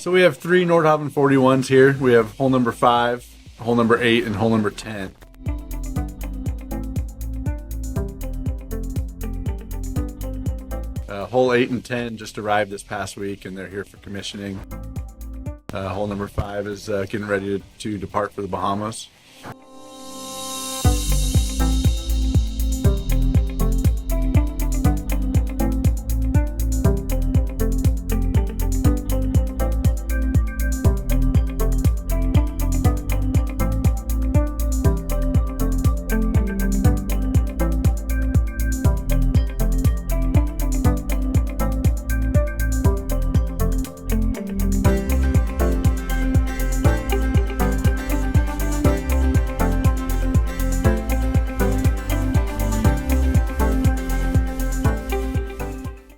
So we have 3 Nordhavn 41's here. We have hole number 5, hole number 8, and hole number 10. Hole 8 and 10 just arrived this past week, and they're here for commissioning. Hole number 5 is getting ready to depart for the Bahamas.